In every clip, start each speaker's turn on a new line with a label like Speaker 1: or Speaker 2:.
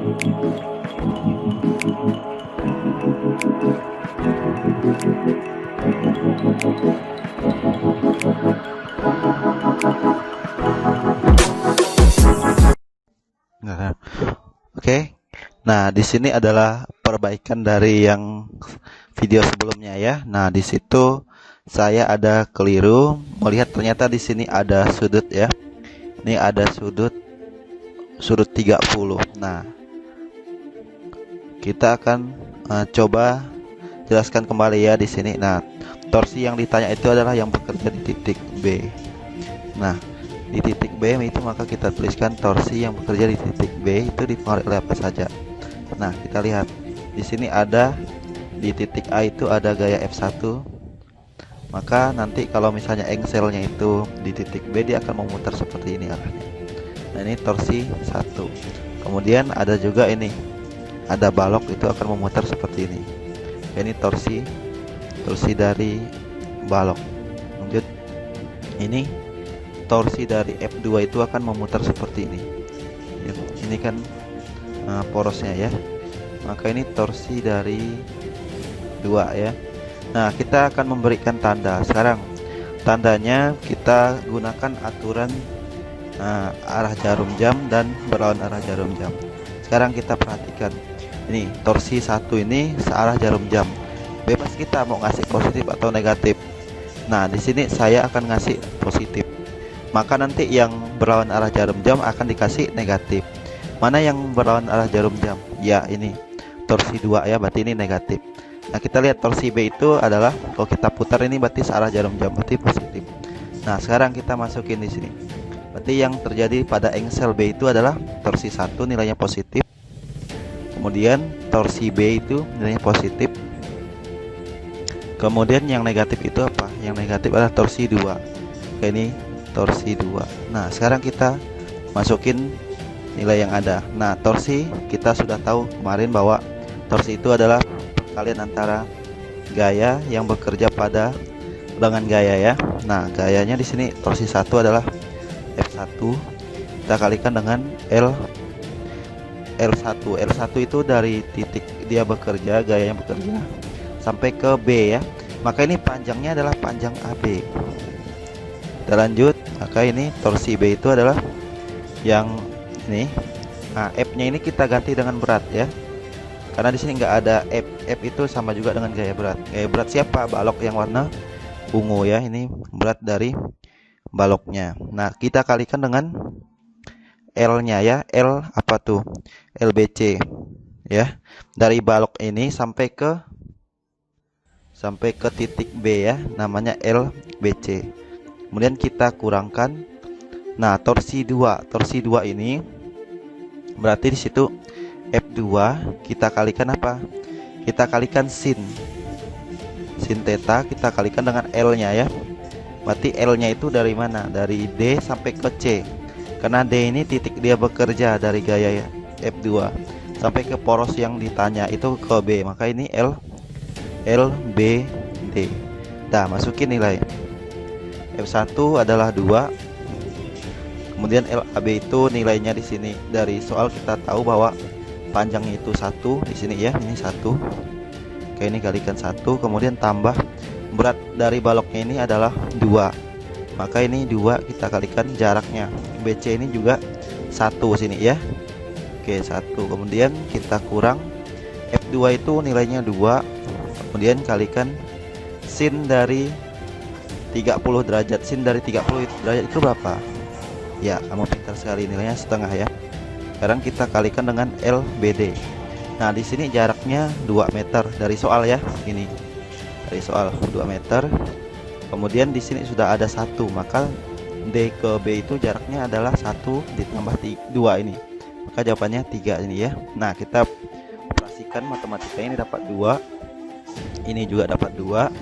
Speaker 1: Nah, oke. Nah, di sini adalah perbaikan dari yang video sebelumnya ya. Nah, di situ saya ada keliru melihat ternyata di sini ada sudut ya. Ini ada sudut 30. Nah, kita akan coba jelaskan kembali ya di sini. Nah, torsi yang ditanya itu adalah yang bekerja di titik B. Nah, di titik B itu maka kita tuliskan torsi yang bekerja di titik B itu dipengaruhi oleh apa saja. Nah, kita lihat di sini ada di titik A itu ada gaya F1. Maka nanti kalau misalnya engselnya itu di titik B, dia akan memutar seperti ini arahnya. Nah, ini torsi 1. Kemudian ada juga ini, ada balok itu akan memutar seperti ini. Ini torsi dari balok. Lanjut, ini torsi dari F2 itu akan memutar seperti ini. Ini kan porosnya ya. Maka ini torsi dari 2 ya. Nah, kita akan memberikan tanda. Sekarang tandanya kita gunakan aturan arah jarum jam dan berlawan arah jarum jam. Sekarang kita perhatikan. Ini torsi 1 ini searah jarum jam. Bebas kita mau ngasih positif atau negatif. Nah, di sini saya akan ngasih positif. Maka nanti yang berlawan arah jarum jam akan dikasih negatif. Mana yang berlawan arah jarum jam? Ya, ini torsi 2 ya, berarti ini negatif. Nah, kita lihat torsi B itu adalah kalau kita putar ini berarti searah jarum jam, berarti positif. Nah, sekarang kita masukin di sini. Berarti yang terjadi pada engsel B itu adalah torsi 1 nilainya positif. Kemudian torsi B itu nilainya positif. Kemudian yang negatif itu apa? Yang negatif adalah torsi 2. Oke, ini torsi 2. Nah, sekarang kita masukin nilai yang ada. Nah, torsi kita sudah tahu kemarin bahwa torsi itu adalah perkalian antara gaya yang bekerja pada ulangan gaya ya. Nah, gayanya di sini torsi 1 adalah F1. Kita kalikan dengan L1. L1 itu dari titik dia bekerja, gaya yang bekerja sampai ke B ya. Maka ini panjangnya adalah panjang AB. Kita lanjut. Maka ini torsi B itu adalah yang ini. Nah, F-nya ini kita ganti dengan berat ya. Karena di sini nggak ada F. F itu sama juga dengan gaya berat. Gaya berat siapa? Balok yang warna ungu ya. Ini berat dari baloknya. Nah, kita kalikan dengan L-nya ya. L apa tuh? LBC ya. Dari balok ini sampai ke titik B ya. Namanya LBC. Kemudian kita kurangkan. Nah, torsi 2 ini berarti di situ F2 kita kalikan apa? Kita kalikan sin theta, kita kalikan dengan L-nya ya. Berarti L-nya itu dari mana? Dari D sampai ke C. Karena D ini titik dia bekerja dari gaya ya, F2 sampai ke poros yang ditanya itu ke B. Maka ini B D. Nah, masukin nilai. F1 adalah 2. Kemudian LAB itu nilainya di sini. Dari soal kita tahu bahwa panjangnya itu 1 di sini ya. Ini 1. Oke, ini kalikan 1, kemudian tambah berat dari baloknya ini adalah 2. Maka ini 2 kita kalikan jaraknya. BC ini juga 1 sini ya. Oke, 1. Kemudian kita kurang F2 itu nilainya 2. Kemudian kalikan sin dari 30 derajat. Sin dari 30 derajat itu berapa? Ya, kamu pintar sekali, nilainya setengah ya. Sekarang kita kalikan dengan LBD. Nah, di sini jaraknya 2 meter dari soal ya. Ini dari soal 2 meter. Kemudian di sini sudah ada 1, maka D ke B itu jaraknya adalah 1 ditambah 2 ini. Maka jawabannya 3 ini ya. Nah, kita operasikan matematika ini dapat 2. Ini juga dapat 2.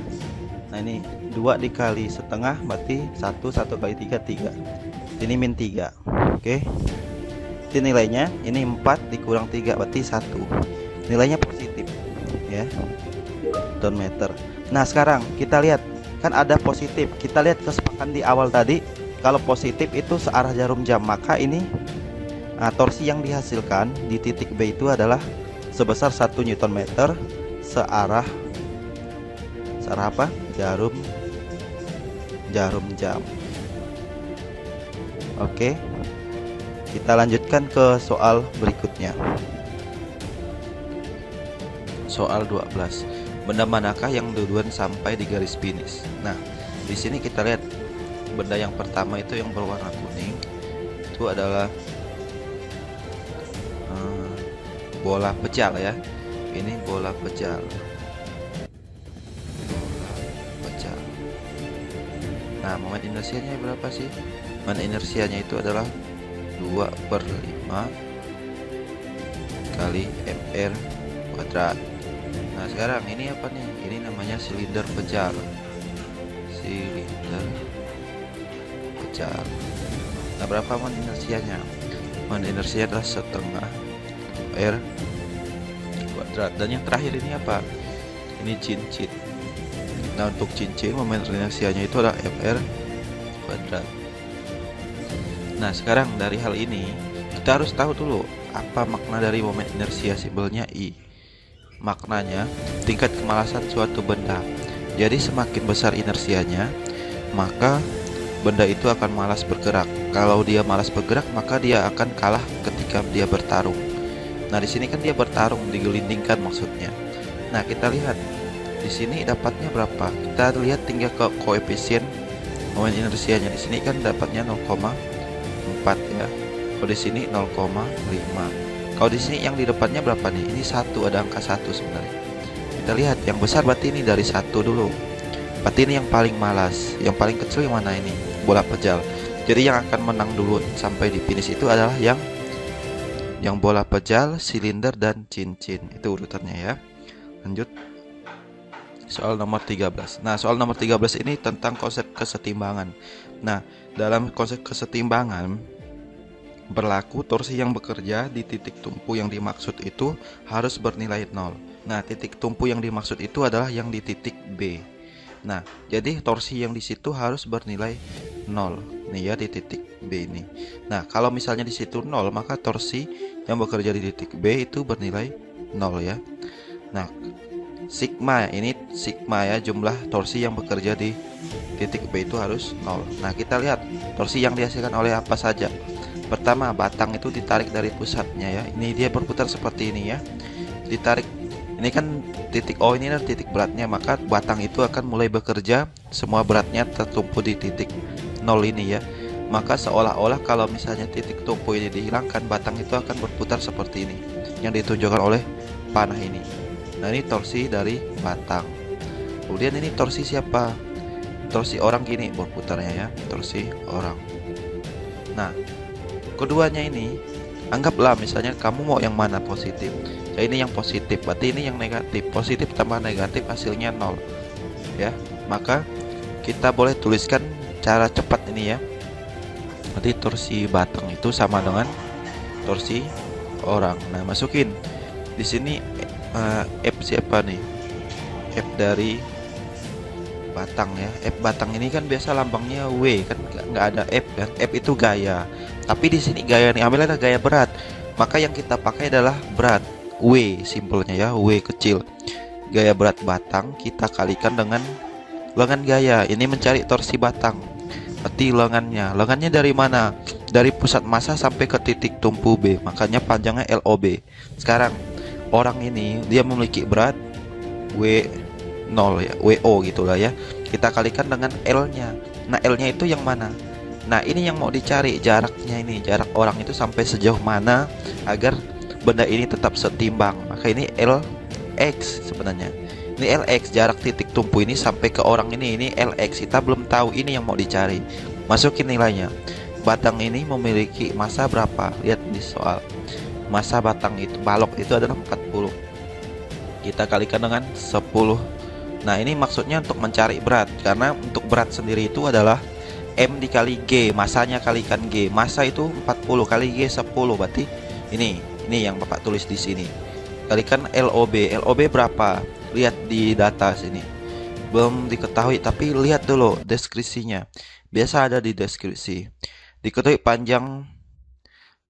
Speaker 1: Nah, ini 2 dikali setengah berarti 1 kali 3 3. Ini min 3. Oke. Ini nilainya, ini 4 dikurang 3 berarti 1. Nilainya positif ya. Ton meter. Nah, sekarang kita lihat kan ada positif. Kita lihat kesepakatan di awal tadi, kalau positif itu searah jarum jam, maka ini Nah, torsi yang dihasilkan di titik B itu adalah sebesar 1 Newton meter searah apa? Jarum jam. Oke. Kita lanjutkan ke soal berikutnya. Soal 12. Benda manakah yang duluan sampai di garis finish? Nah, di sini kita lihat benda yang pertama itu yang berwarna kuning itu adalah bola pejal ya. Ini bola pejal. Nah, momen inersianya berapa sih? Momen inersianya itu adalah 2/5 kali mr kuadrat. Nah, sekarang ini apa nih? Ini namanya silinder pejal. Nah, berapa momen inersianya? Momen inersianya adalah setengah r kuadrat. Dan yang terakhir ini apa? Ini cincin. Nah, untuk cincin momen inersianya itu adalah mr kuadrat. Nah, sekarang dari hal ini kita harus tahu dulu apa makna dari momen inersia, simbolnya I. Maknanya tingkat kemalasan suatu benda. Jadi semakin besar inersianya, maka benda itu akan malas bergerak. Kalau dia malas bergerak, maka dia akan kalah ketika dia bertarung. Nah, di sini kan dia bertarung, digelindingkan maksudnya. Nah, kita lihat di sini dapatnya berapa? Kita lihat tinggal ke koefisien momen inersianya. Di sini kan dapatnya 0,4 ya. Kalau di sini 0,5. Kalau di sini yang di depannya berapa nih? Ini 1, ada angka 1 sebenarnya. Kita lihat yang besar berarti ini dari 1 dulu. Berarti ini yang paling malas. Yang paling kecil yang mana ini? Bola pejal. Jadi yang akan menang dulu sampai di finish itu adalah yang bola pejal, silinder, dan cincin. Itu urutannya ya. Lanjut. Soal nomor 13. Nah, soal nomor 13 ini tentang konsep kesetimbangan. Nah, dalam konsep kesetimbangan berlaku torsi yang bekerja di titik tumpu yang dimaksud itu harus bernilai 0. Nah, titik tumpu yang dimaksud itu adalah yang di titik B. Nah, jadi torsi yang di situ harus bernilai 0. Nih ya, di titik B ini. Nah, kalau misalnya di situ 0, maka torsi yang bekerja di titik B itu bernilai 0 ya. Nah, sigma, ini sigma ya, jumlah torsi yang bekerja di titik B itu harus 0. Nah, kita lihat torsi yang dihasilkan oleh apa saja. Pertama, batang itu ditarik dari pusatnya ya. Ini dia berputar seperti ini ya. Ditarik. Ini kan titik O ini adalah titik beratnya, maka batang itu akan mulai bekerja, semua beratnya tertumpu di titik 0 ini ya. Maka seolah-olah kalau misalnya titik tumpu ini dihilangkan, batang itu akan berputar seperti ini yang ditunjukkan oleh panah ini. Nah, ini torsi dari batang. Kemudian ini torsi siapa? Torsi orang gini berputarnya ya, torsi orang. Nah, keduanya ini anggaplah misalnya kamu mau yang mana positif. Ya, ini yang positif, berarti ini yang negatif. Positif tambah negatif hasilnya 0 ya. Maka kita boleh tuliskan cara cepat ini ya. Berarti torsi batang itu sama dengan torsi orang. Nah, masukin di sini F siapa nih? F dari batang ya. F batang ini kan biasa lambangnya W kan, nggak ada F kan. F itu gaya. Tapi di sini gaya nih, ambilnya gaya berat. Maka yang kita pakai adalah berat. W simpelnya ya, W kecil. Gaya berat batang kita kalikan dengan lengan gaya. Ini mencari torsi batang. Berarti lengannya dari mana? Dari pusat massa sampai ke titik tumpu B. Makanya panjangnya LOB. Sekarang orang ini dia memiliki berat W0 ya, WO gitulah ya. Kita kalikan dengan L-nya. Nah, L-nya itu yang mana? Nah, ini yang mau dicari jaraknya ini. Jarak orang itu sampai sejauh mana agar benda ini tetap setimbang. Maka ini LX sebenarnya. Ini LX, jarak titik tumpu ini sampai ke orang ini. Ini LX, kita belum tahu, ini yang mau dicari. Masukin nilainya. Batang ini memiliki massa berapa? Lihat di soal. Massa batang itu, balok itu adalah 40. Kita kalikan dengan 10. Nah, ini maksudnya untuk mencari berat. Karena untuk berat sendiri itu adalah M dikali G, massanya kalikan G. Massa itu 40 kali G 10, berarti ini yang Bapak tulis di sini. Kalikan LOB. LOB berapa? Lihat di data sini. Belum diketahui, tapi lihat dulu deskripsinya. Biasa ada di deskripsi. Diketahui panjang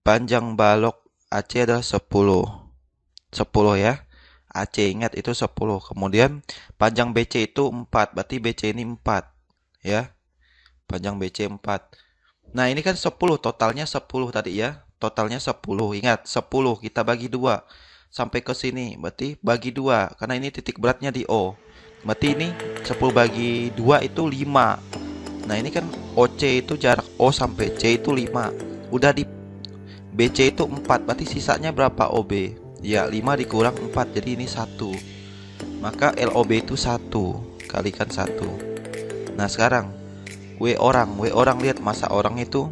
Speaker 1: panjang balok AC adalah 10 ya. AC ingat itu 10. Kemudian panjang BC itu 4, berarti BC ini 4 ya. Panjang BC 4. Nah, ini kan 10, totalnya 10 tadi ya. Totalnya 10. Ingat, 10 kita bagi 2 sampai ke sini. Berarti bagi 2 karena ini titik beratnya di O. Berarti ini 10 bagi 2 itu 5. Nah, ini kan OC itu jarak O sampai C itu 5. Udah di BC itu 4, berarti sisanya berapa OB? Ya, 5 dikurang 4, jadi ini 1. Maka LOB itu 1, kalikan 1. Nah, sekarang W orang lihat massa orang itu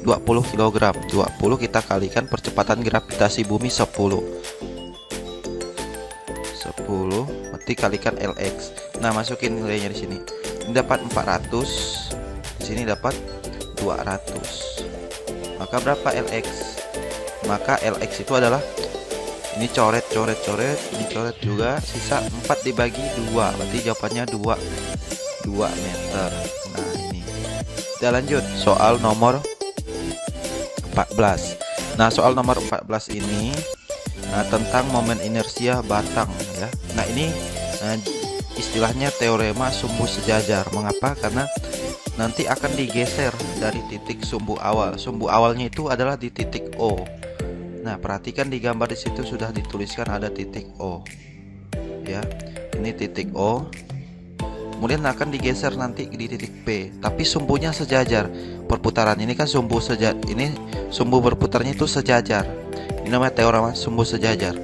Speaker 1: 20 kg. 20 kita kalikan percepatan gravitasi bumi 10. 10 berarti kalikan LX. Nah, masukin nilainya di sini. Ini dapat 400. Di sini dapat 200. Maka berapa LX? Maka LX itu adalah ini coret, ini coret juga, sisa 4 dibagi 2, berarti jawabannya 2 meter. Nah, ini. Kita lanjut soal nomor 14. Nah, soal nomor 14 ini tentang momen inersia batang ya. Nah, ini istilahnya teorema sumbu sejajar. Mengapa? Karena nanti akan digeser dari titik sumbu awal. Sumbu awalnya itu adalah di titik O. Nah, perhatikan di gambar di situ sudah dituliskan ada titik O. Ya. Ini titik O. Kemudian akan digeser nanti di titik P, tapi sumbunya sejajar. Perputaran ini kan sumbu sejajar. Ini sumbu berputarnya itu sejajar. Ini namanya teorema sumbu sejajar.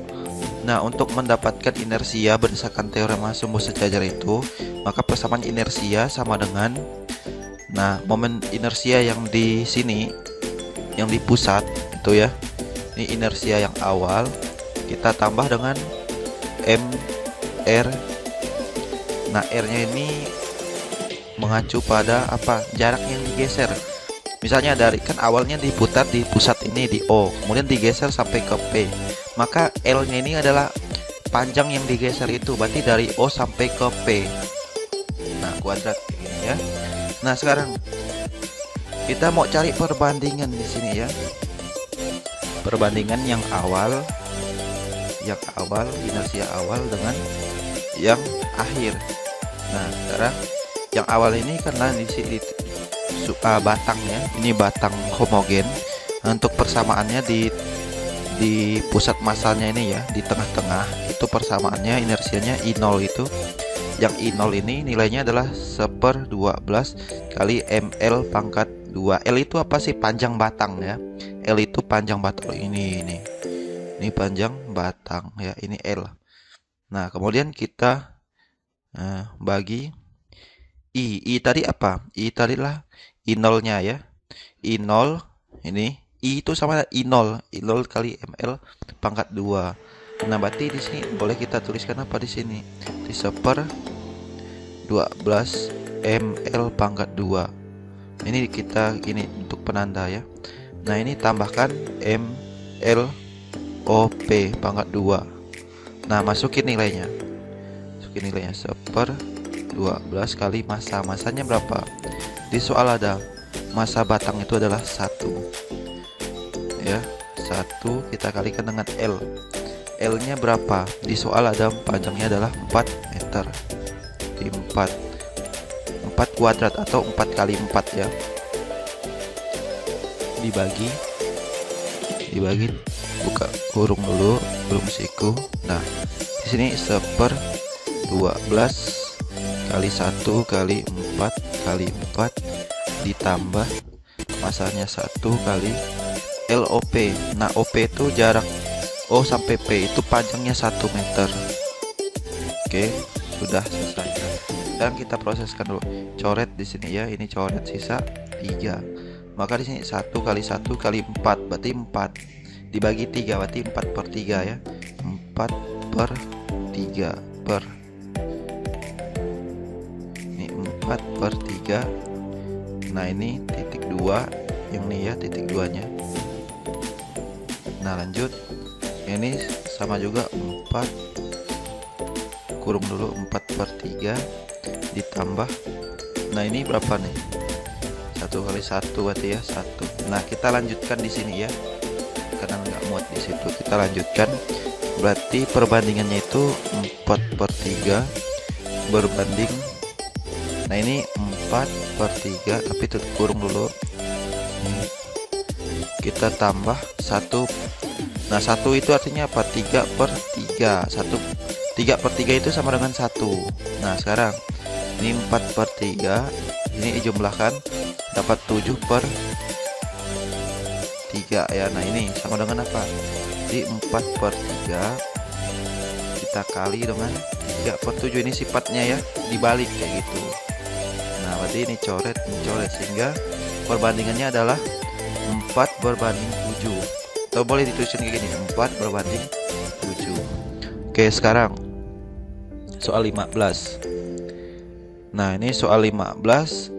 Speaker 1: Nah, untuk mendapatkan inersia berdasarkan teorema sumbu sejajar itu, maka persamaan inersia sama dengan momen inersia yang di sini, yang di pusat itu ya. Ini inersia yang awal kita tambah dengan MR. Nah, R-nya ini mengacu pada apa? Jarak yang digeser. Misalnya dari kan awalnya diputar di pusat ini di O, kemudian digeser sampai ke P. Maka L-nya ini adalah panjang yang digeser itu, berarti dari O sampai ke P. Nah, kuadrat ini ya. Nah, sekarang kita mau cari perbandingan di sini ya. Perbandingan yang awal inersia awal dengan yang akhir. Nah, sekarang yang awal ini karena di sini batang ya, ini batang homogen. Untuk persamaannya di pusat masanya ini ya, di tengah-tengah itu persamaannya inersianya I0 itu. Yang I0 ini nilainya adalah 1/12 kali ml pangkat 2. L itu apa sih? Panjang batang ya. L itu panjang batang. Ini panjang batang ya, ini L. Nah, kemudian kita bagi I tadi apa? I tadi lah I0-nya ya. I0 ini I itu sama I0 kali ml pangkat 2. Nah, berarti di sini boleh kita tuliskan apa di sini? Di 1/12 ml pangkat 2. Ini kita ini untuk penanda ya. Nah, ini tambahkan ml OP pangkat 2. Nah, masukin nilainya. 1/12 kali massa. Massanya berapa? Di soal ada massa batang itu adalah 1. Ya, 1 kita kalikan dengan L. L-nya berapa? Di soal ada panjangnya adalah 4 meter. Di 4 kuadrat atau 4 kali 4 ya. Dibagi buka kurung dulu, belum siku. Nah, di sini 1/12 kali 1 kali 4 kali 4 ditambah masanya 1 kali LOP. Nah, OP itu jarak O sampai P itu panjangnya 1 meter. Oke, sudah selesai. Sekarang kita proseskan dulu. Coret di sini ya, ini coret sisa 3. Maka di sini 1 kali 1 kali 4 berarti 4 dibagi 3 berarti 4/3 ya. 4/3 per ini 4/3. Nah, ini titik 2 yang ini ya, titik 2 nya. Nah, lanjut ini sama juga 4 kurung dulu 4/3 ditambah. Nah, ini berapa nih? 1 kali 1 berarti ya 1. Nah, kita lanjutkan di sini ya. karena nggak muat di situ. Kita lanjutkan. Berarti perbandingannya itu 4/3 berbanding, nah ini 4/3 tapi tutup kurung dulu. Ini kita tambah 1. Nah 1 itu artinya apa? 3/3. 3/3 itu sama dengan 1. Nah sekarang ini 4/3, ini dijumlahkan dapat 7/3 ya. Nah ini sama dengan apa? Jadi 4/3 kita kali dengan 3/7. Ini sifatnya ya dibalik kayak gitu. Nah berarti ini coret sehingga perbandingannya adalah 4/7. Atau boleh dituliskan kayak gini, 4/7. Oke, sekarang soal 15. Nah ini soal 15,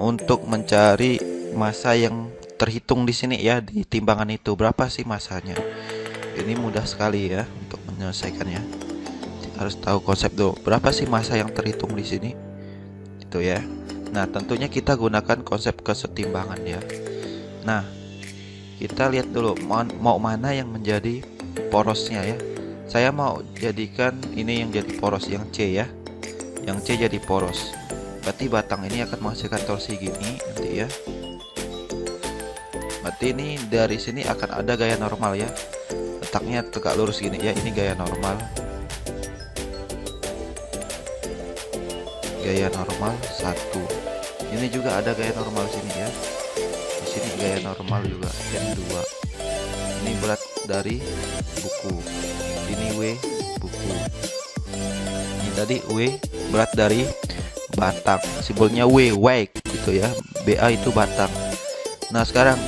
Speaker 1: untuk mencari massa yang terhitung di sini ya, di timbangan itu berapa sih massanya. Ini mudah sekali ya untuk menyelesaikannya. Harus tahu konsep dulu. Berapa sih massa yang terhitung di sini? Itu ya. Nah, tentunya kita gunakan konsep kesetimbangan ya. Nah, kita lihat dulu mau mana yang menjadi porosnya ya. Saya mau jadikan ini yang jadi poros, yang C ya. Yang C jadi poros. Berarti batang ini akan menghasilkan torsi gini nanti ya. Berarti ini dari sini akan ada gaya normal ya. Letaknya tegak lurus gini ya. Ini gaya normal. Gaya normal 1. Ini juga ada gaya normal sini ya. Di sini gaya normal juga N2. Ini berat dari buku. Ini W buku. Ini tadi W berat dari batang. Simbolnya W, wake gitu ya. BA itu batang. Nah, sekarang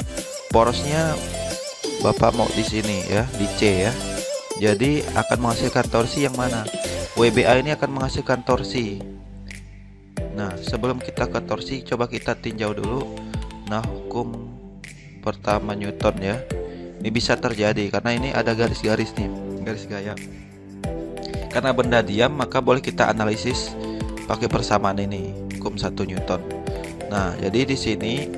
Speaker 1: porosnya Bapak mau di sini ya, di C ya. Jadi akan menghasilkan torsi yang mana? WBA ini akan menghasilkan torsi. Nah, sebelum kita ke torsi, coba kita tinjau dulu. Nah, hukum pertama Newton ya. Ini bisa terjadi karena ini ada garis-garis nih, garis gaya. Karena benda diam, maka boleh kita analisis pakai persamaan ini, hukum 1 Newton. Nah, jadi di sini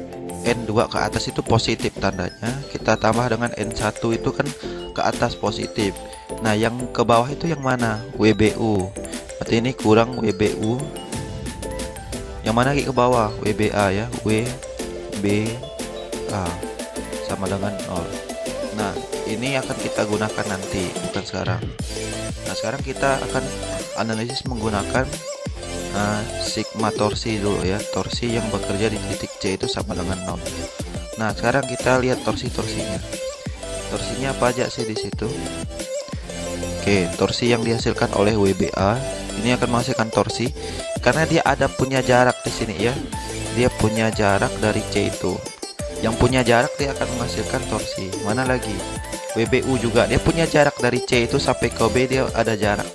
Speaker 1: N2 ke atas itu positif tandanya, kita tambah dengan N1 itu kan ke atas positif. Nah yang ke bawah itu yang mana? WBU. Berarti ini kurang WBU. Yang mana lagi ke bawah? WBA ya. WBA sama dengan 0. Nah ini akan kita gunakan nanti, bukan sekarang. Nah sekarang kita akan analisis menggunakan sigma torsi dulu ya. Torsi yang bekerja di titik C itu sama dengan 0. Nah sekarang kita lihat torsinya. Torsinya apa aja sih di situ? Oke, torsi yang dihasilkan oleh WBA ini akan menghasilkan torsi karena dia ada punya jarak di sini ya. Dia punya jarak dari C itu. Yang punya jarak dia akan menghasilkan torsi. Mana lagi? WBU juga dia punya jarak dari C itu sampai ke B, dia ada jarak.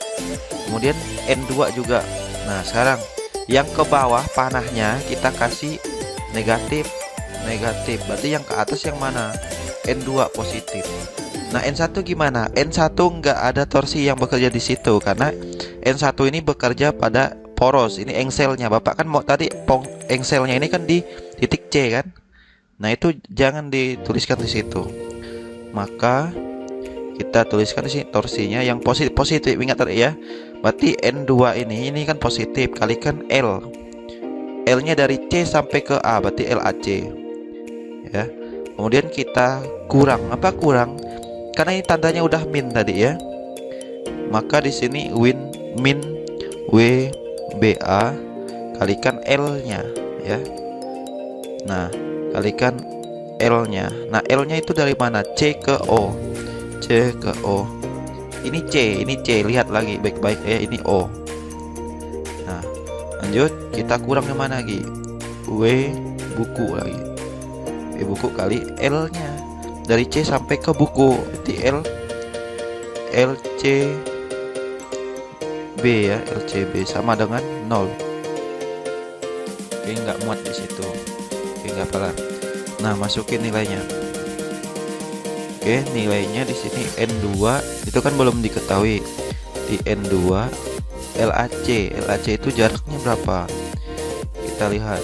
Speaker 1: Kemudian N2 juga. Nah sekarang yang ke bawah panahnya kita kasih negatif. Berarti yang ke atas yang mana? N2 positif. Nah N1 gimana? N1 nggak ada torsi yang bekerja di situ karena N1 ini bekerja pada poros. Ini engselnya. Bapak kan mau tadi engselnya ini kan di titik C kan? Nah itu jangan dituliskan di situ. Maka kita tuliskan di sini torsinya yang positif. Ingat tadi ya. Berarti N2 ini kan positif, kalikan L. L-nya dari C sampai ke A, berarti LAC. Ya. Kemudian kita kurang. Apa kurang? Karena ini tandanya udah min tadi ya. Maka di sini min WBA kalikan L-nya ya. Nah, kalikan L-nya. Nah, L-nya itu dari mana? C ke O. C ke O. Ini C, lihat lagi baik-baik ya, ini O. Nah, lanjut kita kurang yang mana lagi? W buku lagi. W buku kali L-nya. Dari C sampai ke buku, berarti LC B ya, LCB sama dengan 0. Oke, nggak muat di situ. Oke, nggak apa-apa. Nah, masukin nilainya. Oke, nilainya di sini N2 itu kan belum diketahui. Di N2 LAC itu jaraknya berapa? Kita lihat.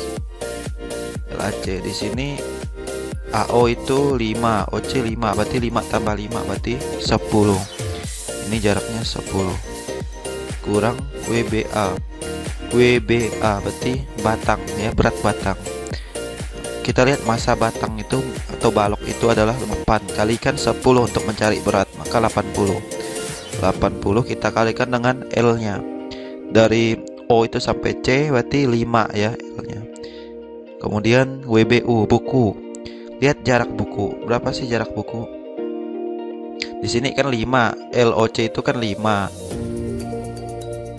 Speaker 1: LAC di sini AO itu 5, OC 5, berarti 5 tambah 5 berarti 10. Ini jaraknya 10. Kurang WBA. WBA berarti batang ya, berat batang. Kita lihat massa batang itu atau balok itu adalah 8, kalikan 10 untuk mencari berat, maka 80. 80 kita kalikan dengan L-nya. Dari O itu sampai C berarti 5 ya L-nya. Kemudian WBU, buku. Lihat jarak buku. Berapa sih jarak buku? Di sini kan 5, LOC itu kan 5.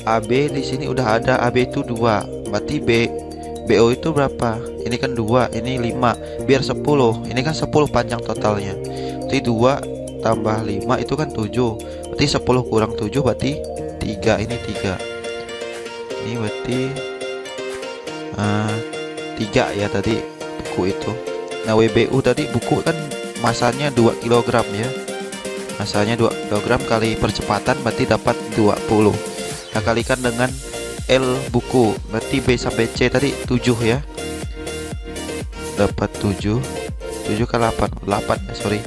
Speaker 1: AB di sini udah ada, AB itu 2. Berarti BO itu berapa? Ini kan 2, ini 5. Biar 10. Ini kan 10 panjang totalnya. Berarti 2 tambah 5 itu kan 7. Berarti 10 kurang 7 berarti 3. Ini 3. Ini berarti 3 ya tadi buku itu. Nah, WBU tadi buku kan masanya 2 kg ya. Masanya 2 kg kali percepatan berarti dapat 20. Kita kalikan dengan L buku, berarti B sampai C tadi 7 ya. Dapat 7. 7 ke 8 ya, sorry.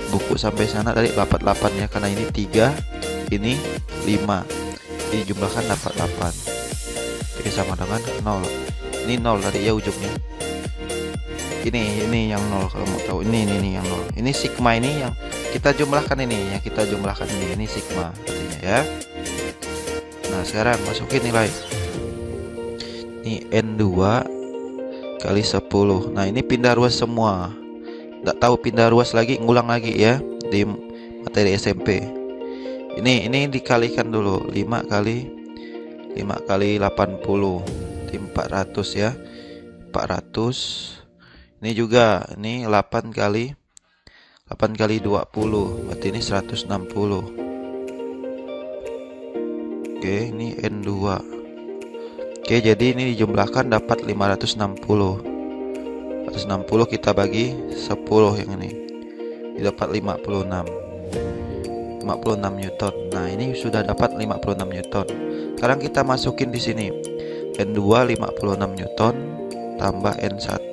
Speaker 1: Buku sampai sana tadi dapat 8 ya, karena ini 3, ini 5. Dijumlahkan dapat 8. Oke, sama dengan 0. Ini 0 tadi ya ujungnya. Ini yang 0 kalau mau tahu. Ini yang 0. Ini sigma, ini yang kita jumlahkan, ini ini sigma artinya ya. Nah, sekarang masukin nilai. Ini N2 kali 10. Nah, ini pindah ruas semua. Nggak tahu pindah ruas lagi, ngulang lagi ya di materi SMP. Ini dikalikan dulu. 5 kali 80 di 400 ya. 400. Ini juga, ini 8 kali 20, berarti ini 160. Oke, ini N2. Oke, jadi ini dijumlahkan dapat 560. 160 kita bagi 10 yang ini. Dapat 56 Newton. Nah, ini sudah dapat 56 Newton. Sekarang kita masukin di sini. N2 56 Newton tambah N1.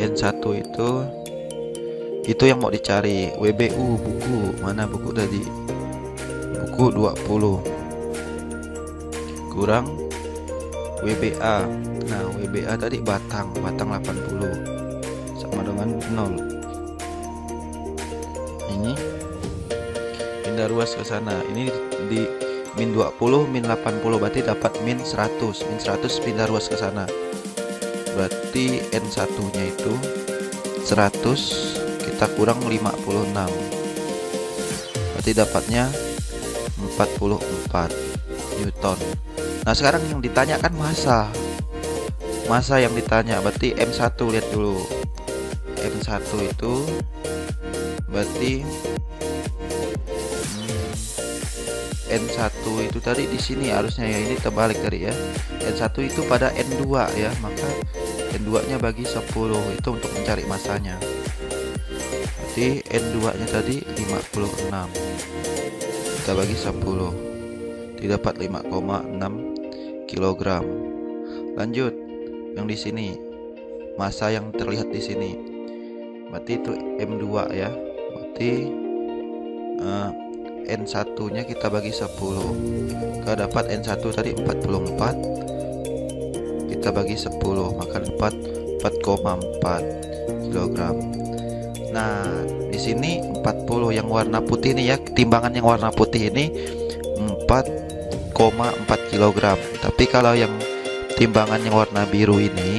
Speaker 1: N1 itu yang mau dicari. WBU, buku. Mana buku tadi? Buku 20 kurang WBA. Nah, WBA tadi batang 80 sama dengan 0. Ini pindah ruas ke sana. Ini di min 20 min 80 berarti dapat min 100. Min 100 pindah ruas ke sana. Berarti N1 nya itu 100, kita kurang 56, berarti dapatnya 44 Newton. Nah, sekarang yang ditanya kan massa yang ditanya, berarti M1. Lihat dulu, M1 itu berarti N1 itu tadi di sini harusnya ya, ini terbalik tadi ya. N1 itu pada N2 ya, maka N2 nya bagi 10 itu untuk mencari massanya. Berarti N2 nya tadi 56, kita bagi 10 didapat 5,6 kg. Lanjut yang di sini, massa yang terlihat di sini berarti itu M2 ya, berarti N1 nya kita bagi 10, kita dapat N1 tadi 44, kita bagi 10 maka dapat 4,4 kg. Nah, di sini 40 yang warna putih ini ya, timbangan yang warna putih ini 4,4 kg. Tapi kalau yang timbangan yang warna biru ini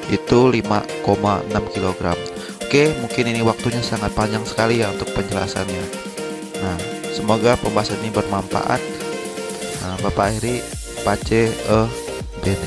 Speaker 1: itu 5,6 kg. Oke, mungkin ini waktunya sangat panjang sekali ya untuk penjelasannya. Nah, semoga pembahasan ini bermanfaat. Nah, Bapak akhiri, Pace Bene.